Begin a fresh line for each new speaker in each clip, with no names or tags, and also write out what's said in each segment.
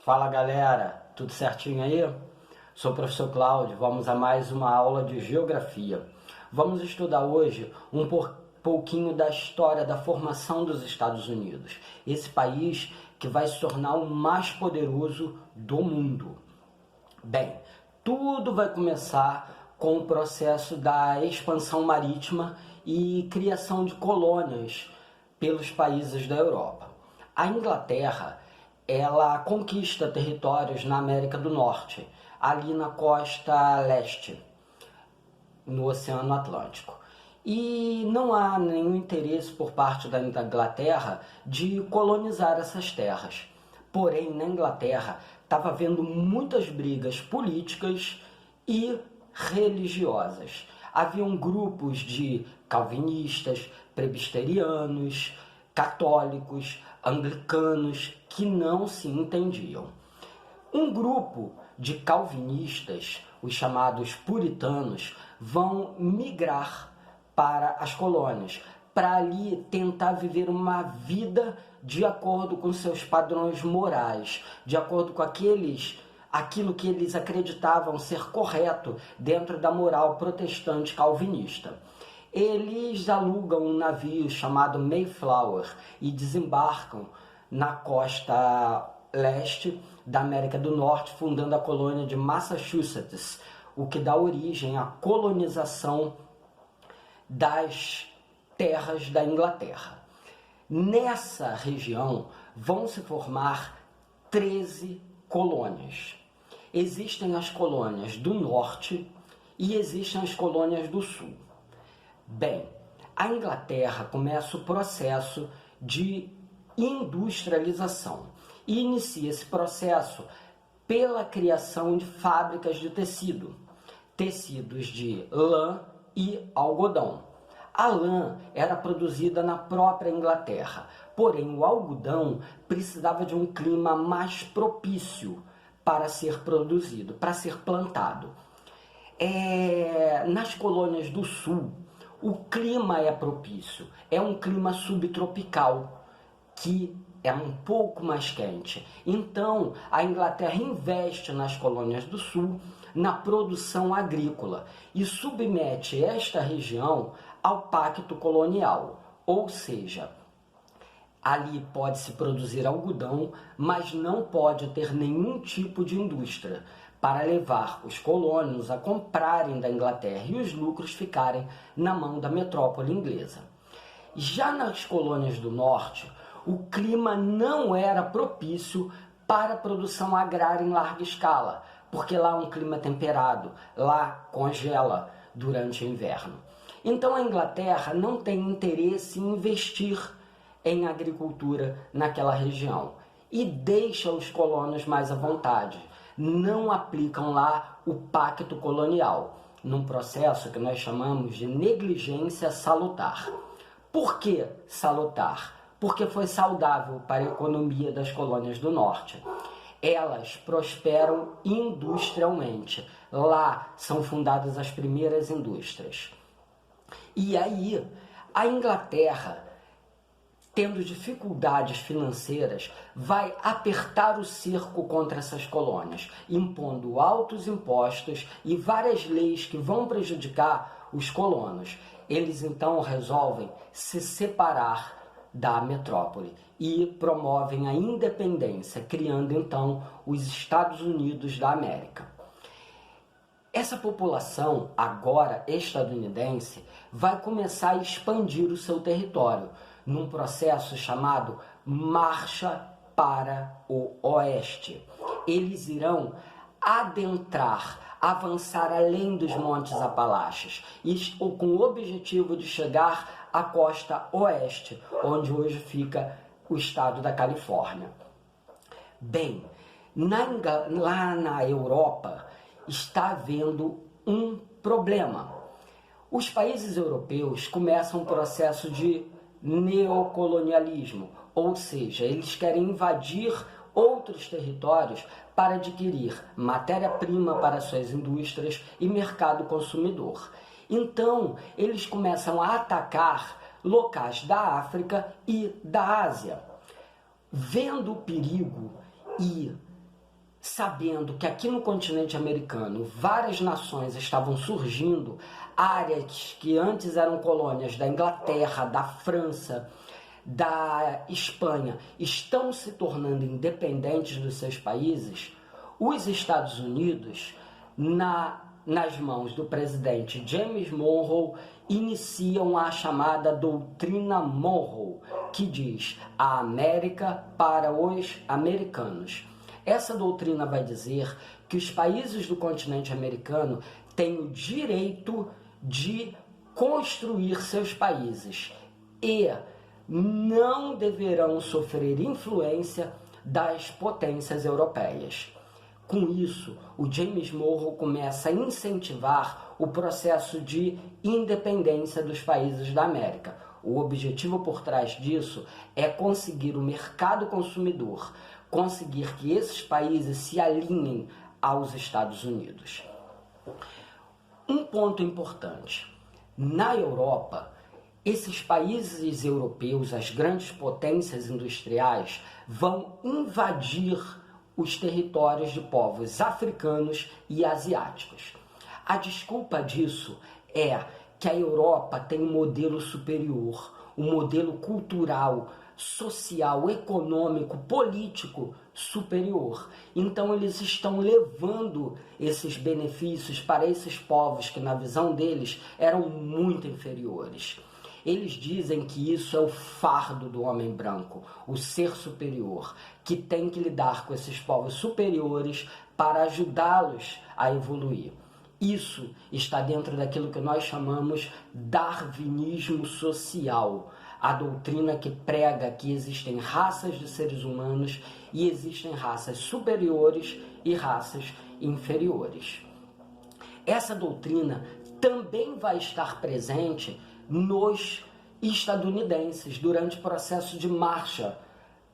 Fala galera, tudo certinho aí? Sou o professor Cláudio, vamos a mais uma aula de Geografia. Vamos estudar hoje pouquinho da história da formação dos Estados Unidos, esse país que vai se tornar o mais poderoso do mundo. Bem, tudo vai começar com o processo da expansão marítima e criação de colônias pelos países da Europa. A Inglaterra, ela conquista territórios na América do Norte, ali na costa leste, no Oceano Atlântico. E não há nenhum interesse por parte da Inglaterra de colonizar essas terras. Porém, na Inglaterra estava havendo muitas brigas políticas e religiosas. Haviam grupos de calvinistas, presbiterianos, católicos, anglicanos que não se entendiam. Um grupo de calvinistas, os chamados puritanos, vão migrar para as colônias, para ali tentar viver uma vida de acordo com seus padrões morais, de acordo com aquilo que eles acreditavam ser correto dentro da moral protestante calvinista. Eles alugam um navio chamado Mayflower e desembarcam na costa leste da América do Norte, fundando a colônia de Massachusetts, o que dá origem à colonização das terras da Inglaterra. Nessa região vão se formar 13 colônias. Existem as colônias do norte e existem as colônias do sul. Bem, a Inglaterra começa o processo de industrialização e inicia esse processo pela criação de fábricas de tecidos de lã e algodão. A lã era produzida na própria Inglaterra, porém o algodão precisava de um clima mais propício para ser produzido, para ser plantado. Nas colônias do sul, o clima é propício, é um clima subtropical, que é um pouco mais quente. Então, a Inglaterra investe nas colônias do sul, na produção agrícola, e submete esta região ao pacto colonial, ou seja, ali pode-se produzir algodão, mas não pode ter nenhum tipo de indústria, para levar os colonos a comprarem da Inglaterra e os lucros ficarem na mão da metrópole inglesa. Já nas colônias do norte, o clima não era propício para a produção agrária em larga escala, porque lá é um clima temperado, lá congela durante o inverno. Então a Inglaterra não tem interesse em investir em agricultura naquela região e deixa os colonos mais à vontade. Não aplicam lá o pacto colonial, num processo que nós chamamos de negligência salutar. Por que salutar? Porque foi saudável para a economia das colônias do norte. Elas prosperam industrialmente. Lá são fundadas as primeiras indústrias. E aí, a Inglaterra, tendo dificuldades financeiras, vai apertar o cerco contra essas colônias, impondo altos impostos e várias leis que vão prejudicar os colonos. Eles então resolvem se separar da metrópole e promovem a independência, criando então os Estados Unidos da América. Essa população, agora estadunidense, vai começar a expandir o seu território, num processo chamado Marcha para o Oeste. Eles irão adentrar, avançar além dos Montes Apalaches, com o objetivo de chegar à costa oeste, onde fica o estado da Califórnia. Bem, lá na Europa está havendo um problema. Os países europeus começam um processo de neocolonialismo, ou seja, eles querem invadir outros territórios para adquirir matéria-prima para suas indústrias e mercado consumidor. Então, eles começam a atacar locais da África e da Ásia. Vendo o perigo e sabendo que aqui no continente americano várias nações estavam surgindo, áreas que antes eram colônias da Inglaterra, da França, da Espanha, estão se tornando independentes dos seus países, os Estados Unidos, nas mãos do presidente James Monroe, iniciam a chamada doutrina Monroe, que diz a América para os americanos. Essa doutrina vai dizer que os países do continente americano têm o direito de construir seus países e não deverão sofrer influência das potências europeias. Com isso, o James Monroe começa a incentivar o processo de independência dos países da América. O objetivo por trás disso é conseguir o mercado consumidor, conseguir que esses países se alinhem aos Estados Unidos. Um ponto importante: na Europa, esses países europeus, as grandes potências industriais, vão invadir os territórios de povos africanos e asiáticos. A desculpa disso é que a Europa tem um modelo superior, um modelo cultural, social, econômico, político superior. Então eles estão levando esses benefícios para esses povos que, na visão deles, eram muito inferiores. Eles dizem que isso é o fardo do homem branco, o ser superior, que tem que lidar com esses povos superiores para ajudá-los a evoluir. Isso está dentro daquilo que nós chamamos darwinismo social, a doutrina que prega que existem raças de seres humanos e existem raças superiores e raças inferiores. Essa doutrina também vai estar presente nos estadunidenses durante o processo de marcha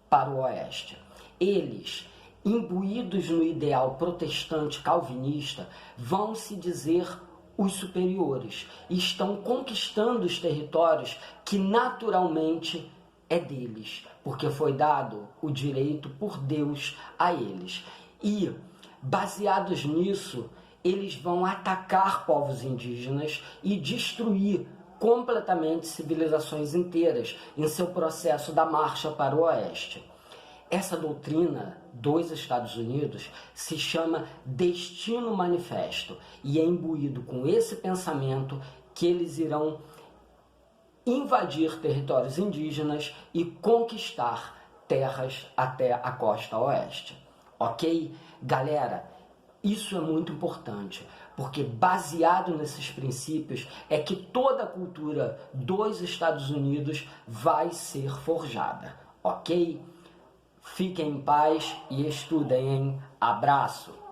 para o oeste. Eles, imbuídos no ideal protestante calvinista, vão se dizer os superiores e estão conquistando os territórios que naturalmente é deles, porque foi dado o direito por Deus a eles. E, baseados nisso, eles vão atacar povos indígenas e destruir completamente civilizações inteiras em seu processo da marcha para o oeste. Essa doutrina dos Estados Unidos se chama Destino Manifesto e é imbuído com esse pensamento que eles irão invadir territórios indígenas e conquistar terras até a costa oeste. Ok? Galera, isso é muito importante, porque baseado nesses princípios é que toda a cultura dos Estados Unidos vai ser forjada. Ok? Fiquem em paz e estudem, hein? Abraço!